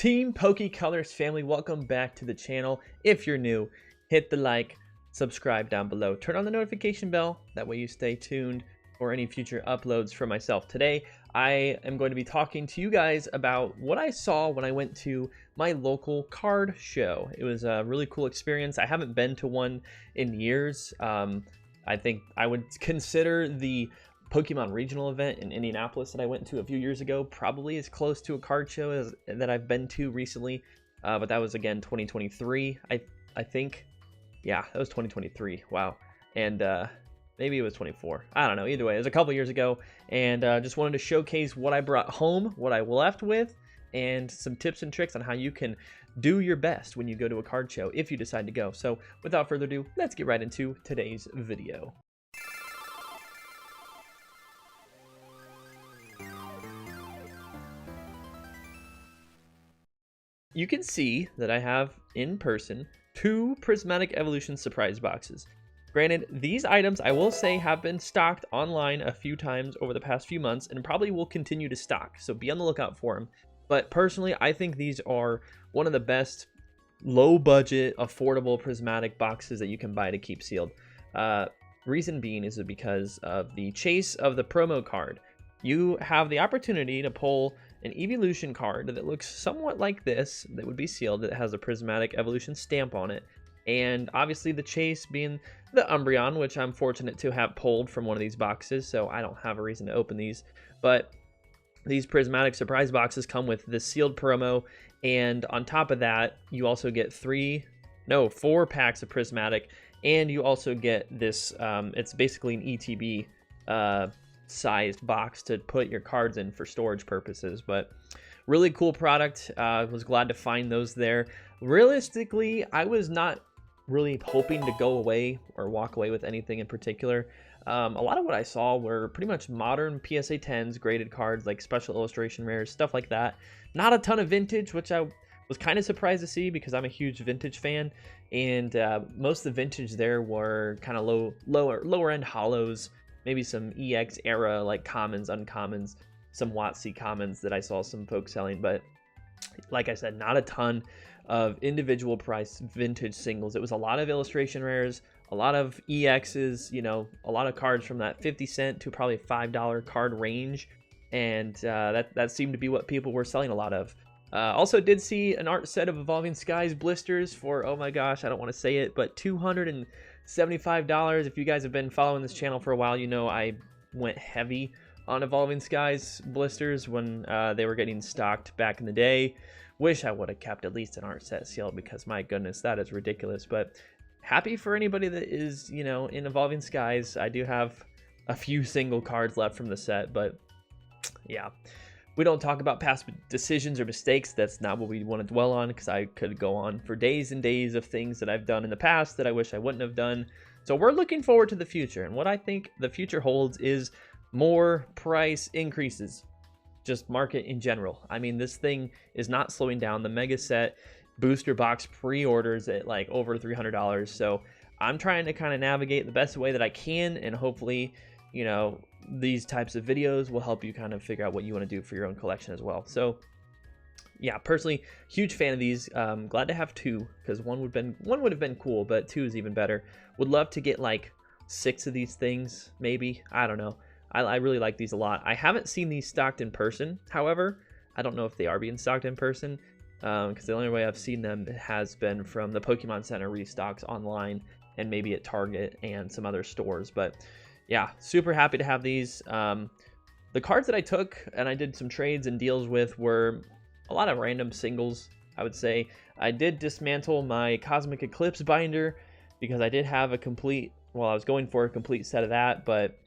TeamPokeColors family, welcome back to the channel. If you're new, hit the like, subscribe down below, turn on the notification bell, that way you stay tuned for any future uploads from myself. Today, I am going to be talking to you guys about what I saw when I went to my local card show. It was a really cool experience. I haven't been to one in years. I think I would consider the Pokemon regional event in Indianapolis that I went to a few years ago probably as close to a card show as that I've been to recently, but that was again 2023. I think, yeah, that was 2023. Wow, and maybe it was 24. I don't know. Either way, it was a couple years ago, and just wanted to showcase what I brought home, what I left with, and some tips and tricks on how you can do your best when you go to a card show if you decide to go. So without further ado, let's get right into today's video. You can see that I have in person 2 Prismatic Evolution surprise boxes. Granted, these items I will say have been stocked online a few times over the past few months and probably will continue to stock, so be on the lookout for them. But personally, I think these are one of the best low budget, affordable prismatic boxes that you can buy to keep sealed. Reason being is because of the chase of the promo card. You have the opportunity to pull an evolution card that looks somewhat like this, that would be sealed. It has a Prismatic Evolution stamp on it. And obviously the chase being the Umbreon, which I'm fortunate to have pulled from one of these boxes, so I don't have a reason to open these. But these Prismatic surprise boxes come with the sealed promo, and on top of that, you also get 4 packs of Prismatic, and you also get this, it's basically an ETB sized box to put your cards in for storage purposes. But really cool product. Was glad to find those there. Realistically, I was not really hoping to go away or walk away with anything in particular. A lot of what I saw were pretty much modern PSA 10s, graded cards like special illustration rares, stuff like that. Not a ton of vintage, which I was kind of surprised to see because I'm a huge vintage fan, and most of the vintage there were kind of lower end hollows. Maybe some EX era like commons, uncommons, some WotC commons that I saw some folks selling. But like I said, not a ton of individual price vintage singles. It was a lot of illustration rares, a lot of EXs, you know, a lot of cards from that 50 cent to probably $5 card range. And that seemed to be what people were selling a lot of. Also did see an art set of Evolving Skies blisters for, oh my gosh, I don't want to say it, but $275. If you guys have been following this channel for a while, you know I went heavy on Evolving Skies blisters when they were getting stocked back in the day. Wish I would have kept at least an art set sealed because my goodness, that is ridiculous. But happy for anybody that is, you know, in Evolving Skies. I do have a few single cards left from the set, but yeah. We don't talk about past decisions or mistakes. That's not what we want to dwell on, because I could go on for days and days of things that I've done in the past that I wish I wouldn't have done. So we're looking forward to the future, and what I think the future holds is more price increases. Just market in general. I mean, this thing is not slowing down. The Mega Set booster box pre-orders at like over $300. So I'm trying to kind of navigate the best way that I can, and hopefully, you know, these types of videos will help you kind of figure out what you want to do for your own collection as well. So yeah, personally, huge fan of these. Glad to have 2, because one would have been cool, but 2 is even better. Would love to get like 6 of these things, maybe. I don't know. I really like these a lot. I haven't seen these stocked in person, however. I don't know if they are being stocked in person, because the only way I've seen them has been from the Pokemon Center restocks online and maybe at Target and some other stores. But yeah, super happy to have these. The cards that I took and I did some trades and deals with were a lot of random singles, I would say. I did dismantle my Cosmic Eclipse binder because I did have a complete, well, I was going for a complete set of that, but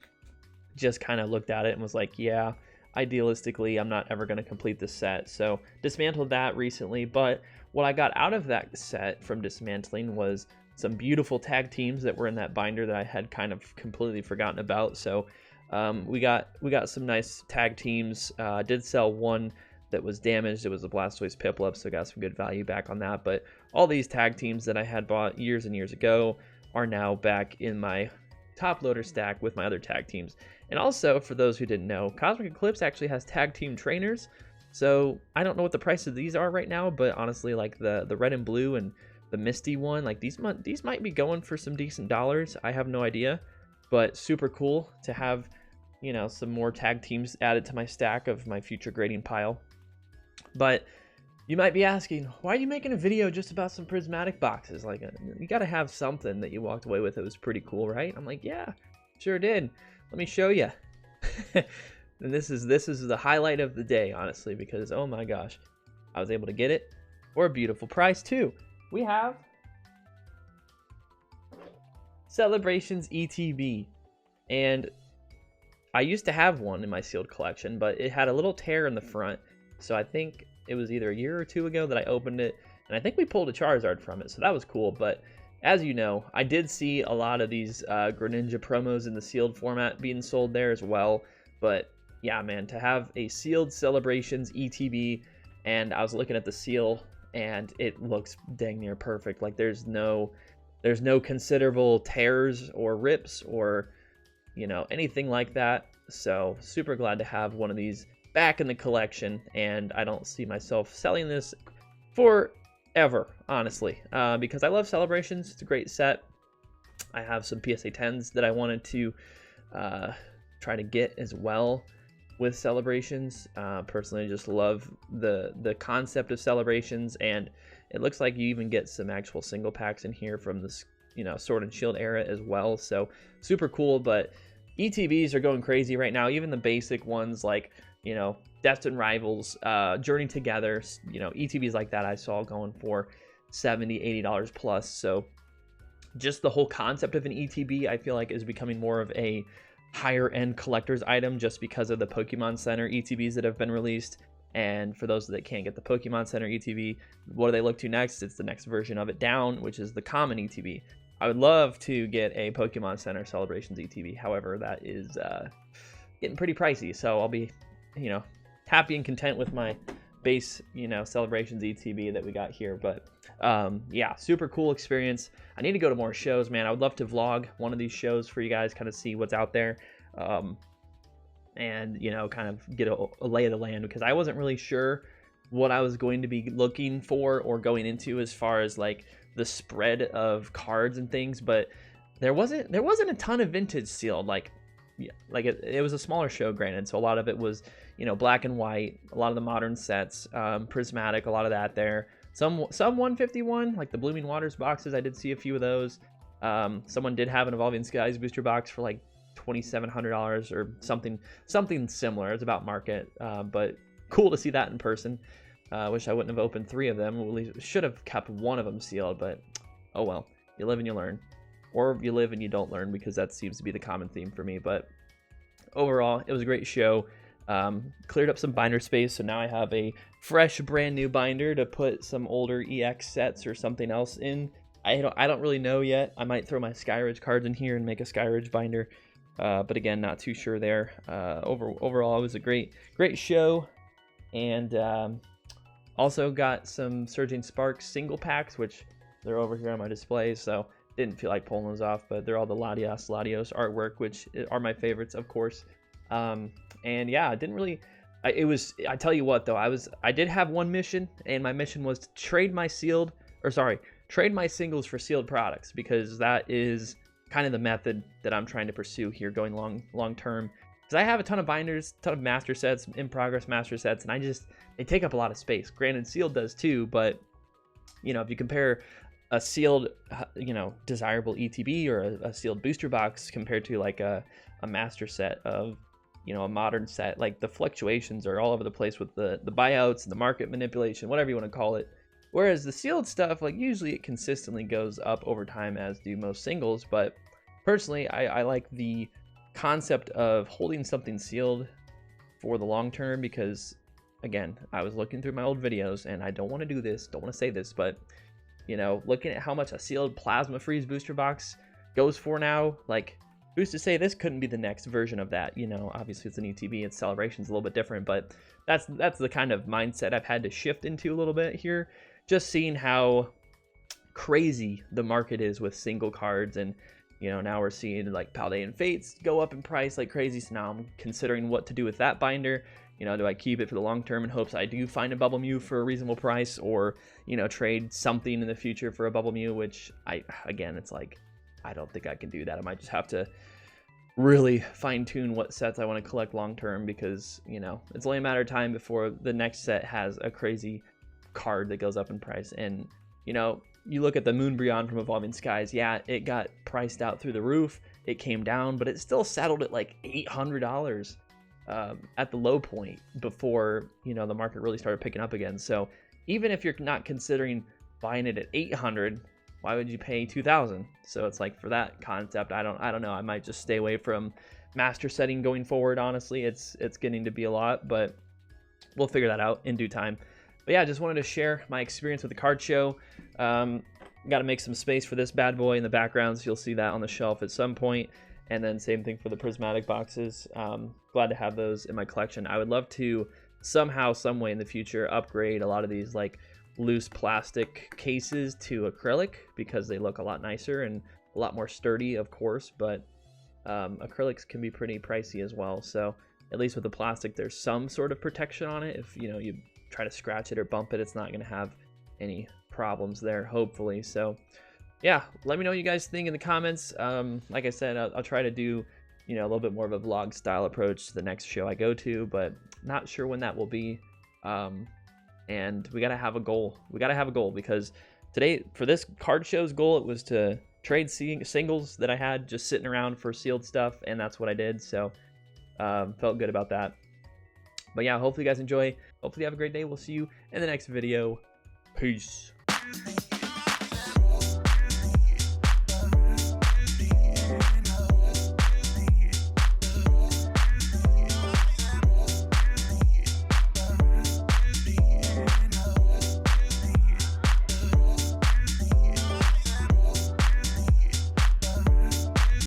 just kind of looked at it and was like, yeah, idealistically, I'm not ever going to complete this set. So dismantled that recently, but what I got out of that set from dismantling was some beautiful tag teams that were in that binder that I had kind of completely forgotten about. So we got some nice tag teams. Did sell one that was damaged. It was a Blastoise Piplup, so got some good value back on that. But all these tag teams that I had bought years and years ago are now back in my top loader stack with my other tag teams. And also, for those who didn't know, Cosmic Eclipse actually has tag team trainers. So I don't know what the price of these are right now, but honestly, like the red and blue and the Misty one, like these might be going for some decent dollars. I have no idea, but super cool to have, you know, some more tag teams added to my stack of my future grading pile. But you might be asking, why are you making a video just about some prismatic boxes? Like, you got to have something that you walked away with that was pretty cool, right? I'm like, yeah, sure did. Let me show you. And this is the highlight of the day, honestly, because oh my gosh, I was able to get it for a beautiful price too. We have Celebrations ETB, and I used to have one in my sealed collection, but it had a little tear in the front, so I think it was either a year or two ago that I opened it, and I think we pulled a Charizard from it, so that was cool. But as you know, I did see a lot of these Greninja promos in the sealed format being sold there as well. But yeah, man, to have a sealed Celebrations ETB, and I was looking at the seal, and it looks dang near perfect. Like there's no considerable tears or rips or, you know, anything like that. So super glad to have one of these back in the collection, and I don't see myself selling this forever, honestly, because I love Celebrations. It's a great set. I have some PSA 10s that I wanted to try to get as well with Celebrations. Personally, I just love the concept of Celebrations, and it looks like you even get some actual single packs in here from this, you know, Sword and Shield era as well. So super cool. But ETBs are going crazy right now. Even the basic ones like, you know, Destined Rivals, Journey Together, you know, ETBs like that I saw going for $70, $80 plus. So just the whole concept of an ETB, I feel like, is becoming more of a higher end collector's item just because of the Pokemon Center ETBs that have been released. And for those that can't get the Pokemon Center ETB, what do they look to next? It's the next version of it down, which is the common ETB. I would love to get a Pokemon Center Celebrations ETB. However, that is getting pretty pricey. So I'll be, you know, happy and content with my base, you know, Celebrations ETB that we got here. But yeah, super cool experience. I need to go to more shows, man. I would love to vlog one of these shows for you guys, kind of see what's out there, and, you know, kind of get a lay of the land, because I wasn't really sure what I was going to be looking for or going into as far as like the spread of cards and things. But there wasn't a ton of vintage sealed. Like, yeah, like it was a smaller show, granted, so a lot of it was, you know, black and white, a lot of the modern sets, prismatic, a lot of that there. Some 151, like the Blooming Waters boxes, I did see a few of those. Someone did have an Evolving Skies booster box for like $2,700 or something similar. It's about market, but cool to see that in person. Wish I wouldn't have opened 3 of them. At least should have kept one of them sealed, but oh well. You live and you learn. Or you live and you don't learn, because that seems to be the common theme for me. But overall, it was a great show. Cleared up some binder space, so now I have a fresh, brand new binder to put some older EX sets or something else in. I don't really know yet. I might throw my Skyridge cards in here and make a Skyridge binder, but again, not too sure there. Overall, it was a great show, and also got some Surging Sparks single packs, which they're over here on my display, so didn't feel like pulling those off, but they're all the Latios artwork, which are my favorites, of course. And yeah, I didn't really, I tell you what though, I did have one mission, and my mission was to trade my singles for sealed products, because that is kind of the method that I'm trying to pursue here going long term. Because I have a ton of binders, a ton of master sets, in progress master sets, and they take up a lot of space. Granted, sealed does too, but you know, if you compare a sealed, you know, desirable ETB or a sealed booster box compared to like a master set of, you know, a modern set, like the fluctuations are all over the place with the buyouts and the market manipulation, whatever you want to call it. Whereas the sealed stuff, like usually it consistently goes up over time, as do most singles. But personally, I like the concept of holding something sealed for the long term, because again, I was looking through my old videos, and I don't want to do this, don't want to say this, but you know, looking at how much a sealed Plasma Freeze booster box goes for now, like, who's to say this couldn't be the next version of that? You know, obviously it's an ETB, its Celebration's a little bit different, but that's the kind of mindset I've had to shift into a little bit here, just seeing how crazy the market is with single cards. And you know, now we're seeing like Paldean Fates go up in price like crazy, so now I'm considering what to do with that binder. You know, do I keep it for the long term in hopes I do find a bubble Mew for a reasonable price, or, you know, trade something in the future for a bubble Mew, which again, it's like, I don't think I can do that. I might just have to really fine tune what sets I want to collect long term, because, you know, it's only a matter of time before the next set has a crazy card that goes up in price. And, you know, you look at the Moonbreon from Evolving Skies, yeah, it got priced out through the roof. It came down, but it still settled at like $800 at the low point before, you know, the market really started picking up again. So even if you're not considering buying it at 800, why would you pay 2,000? So it's like, for that concept, I don't know. I might just stay away from master setting going forward. Honestly, it's getting to be a lot, but we'll figure that out in due time. But yeah, I just wanted to share my experience with the card show. Got to make some space for this bad boy in the background, so you'll see that on the shelf at some point. And then same thing for the prismatic boxes. Glad to have those in my collection. I would love to somehow, some way in the future, upgrade a lot of these like loose plastic cases to acrylic, because they look a lot nicer and a lot more sturdy, of course, but acrylics can be pretty pricey as well. So at least with the plastic, there's some sort of protection on it. If, you know, you try to scratch it or bump it, it's not going to have any problems there, hopefully. So yeah, let me know what you guys think in the comments. Like I said, I'll try to do, you know, a little bit more of a vlog style approach to the next show I go to, but not sure when that will be. And we got to have a goal. We got to have a goal, because today, for this card show's goal, it was to trade singles that I had just sitting around for sealed stuff, and that's what I did. So felt good about that. But yeah, hopefully you guys enjoy. Hopefully you have a great day. We'll see you in the next video. Peace.